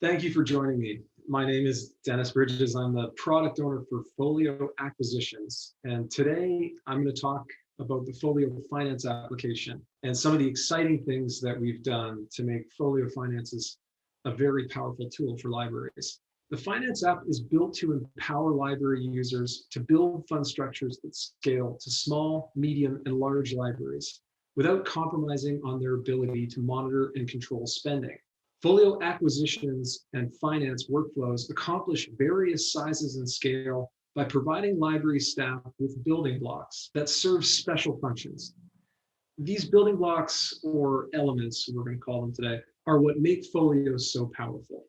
Thank you for joining me. My name is Dennis Bridges. I'm the product owner for FOLIO Acquisitions. And today I'm going to talk about the FOLIO Finance application and some of the exciting things that we've done to make FOLIO Finances a very powerful tool for libraries. The Finance app is built to empower library users to build fund structures that scale to small, medium, and large libraries without compromising on their ability to monitor and control spending. Folio acquisitions and finance workflows accomplish various sizes and scale by providing library staff with building blocks that serve special functions. These building blocks, or elements, we're going to call them today, are what make folios so powerful.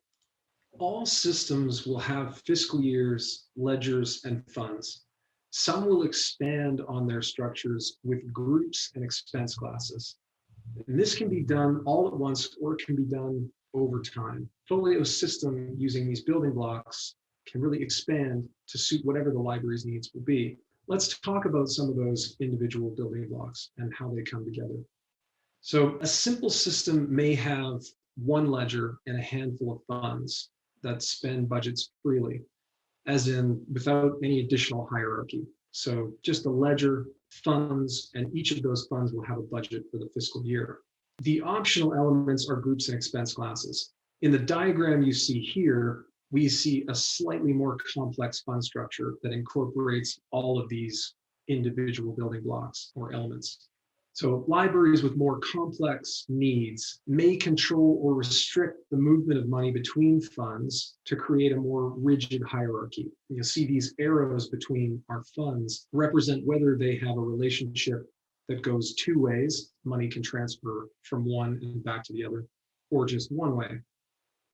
All systems will have fiscal years, ledgers, and funds. Some will expand on their structures with groups and expense classes. And this can be done all at once, or it can be done over time. Folio's system using these building blocks can really expand to suit whatever the library's needs will be. Let's talk about some of those individual building blocks and how they come together. So a simple system may have one ledger and a handful of funds that spend budgets freely, as in without any additional hierarchy. So just a ledger, funds, and each of those funds will have a budget for the fiscal year. The optional elements are groups and expense classes. In the diagram you see here, we see a slightly more complex fund structure that incorporates all of these individual building blocks or elements. So libraries with more complex needs may control or restrict the movement of money between funds to create a more rigid hierarchy. You'll see these arrows between our funds represent whether they have a relationship that goes two ways, money can transfer from one and back to the other, or just one way.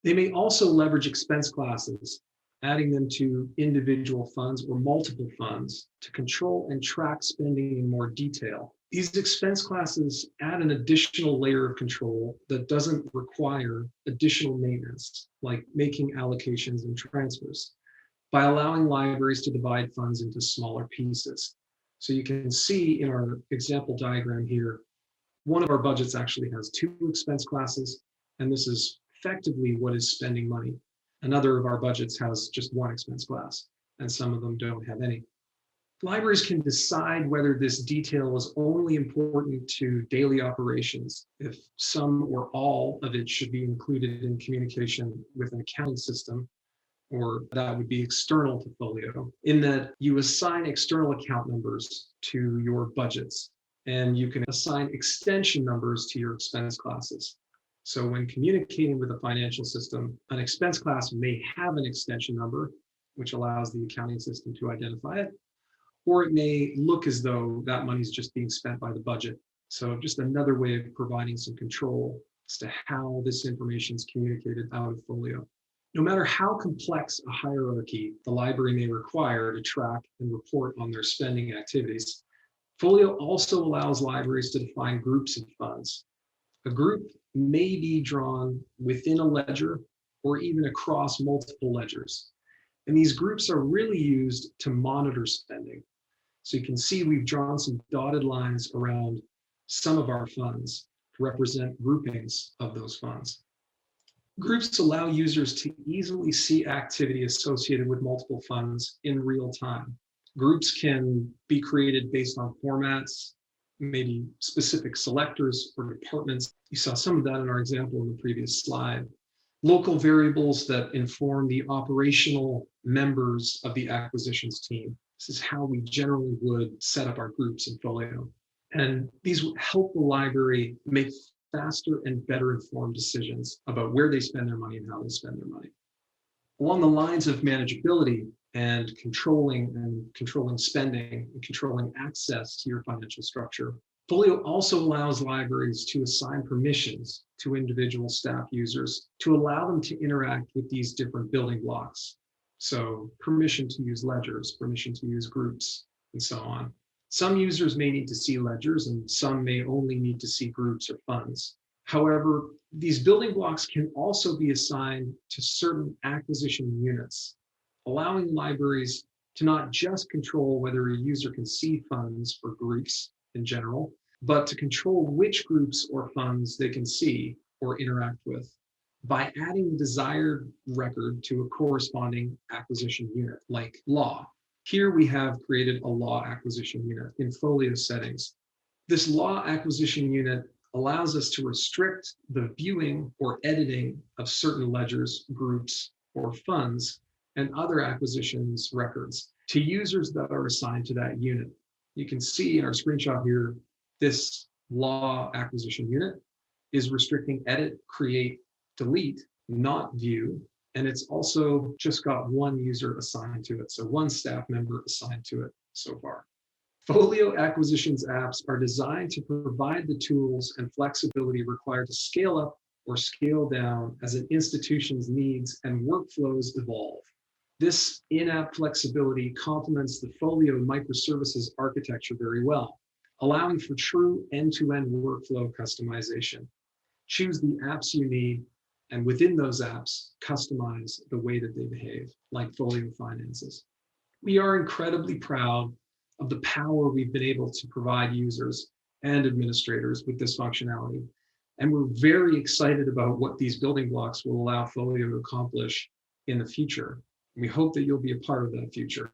They may also leverage expense classes, adding them to individual funds or multiple funds to control and track spending in more detail. These expense classes add an additional layer of control that doesn't require additional maintenance, like making allocations and transfers, by allowing libraries to divide funds into smaller pieces. So you can see in our example diagram here, one of our budgets actually has two expense classes, and this is effectively what is spending money. Another of our budgets has just one expense class, and some of them don't have any. Libraries can decide whether this detail is only important to daily operations, if some or all of it should be included in communication with an accounting system, or that would be external to Folio, in that you assign external account numbers to your budgets, and you can assign extension numbers to your expense classes. So when communicating with a financial system, an expense class may have an extension number, which allows the accounting system to identify it, or it may look as though that money is just being spent by the budget. So just another way of providing some control as to how this information is communicated out of Folio. No matter how complex a hierarchy the library may require to track and report on their spending activities, Folio also allows libraries to define groups of funds. A group may be drawn within a ledger or even across multiple ledgers. And these groups are really used to monitor spending. So you can see we've drawn some dotted lines around some of our funds to represent groupings of those funds. Groups allow users to easily see activity associated with multiple funds in real time. Groups can be created based on formats, maybe specific selectors or departments. You saw some of that in our example in the previous slide. Local variables that inform the operational members of the acquisitions team. This is how we generally would set up our groups in Folio. And these help the library make faster and better informed decisions about where they spend their money and how they spend their money. Along the lines of manageability and controlling spending and controlling access to your financial structure, Folio also allows libraries to assign permissions to individual staff users to allow them to interact with these different building blocks. So permission to use ledgers, permission to use groups, and so on. Some users may need to see ledgers and some may only need to see groups or funds. However, these building blocks can also be assigned to certain acquisition units, allowing libraries to not just control whether a user can see funds or groups in general, but to control which groups or funds they can see or interact with. by adding the desired record to a corresponding acquisition unit, like law. Here we have created a law acquisition unit in folio settings. This law acquisition unit allows us to restrict the viewing or editing of certain ledgers, groups, or funds and other acquisitions records to users that are assigned to that unit. You can see in our screenshot here, this law acquisition unit is restricting edit, create, delete, not view, and it's also just got one user assigned to it. So one staff member assigned to it so far. Folio acquisitions apps are designed to provide the tools and flexibility required to scale up or scale down as an institution's needs and workflows evolve. This in-app flexibility complements the Folio microservices architecture very well, allowing for true end-to-end workflow customization. Choose the apps you need, and within those apps, customize the way that they behave, like Folio Finances. We are incredibly proud of the power we've been able to provide users and administrators with this functionality. And we're very excited about what these building blocks will allow Folio to accomplish in the future. We hope that you'll be a part of that future.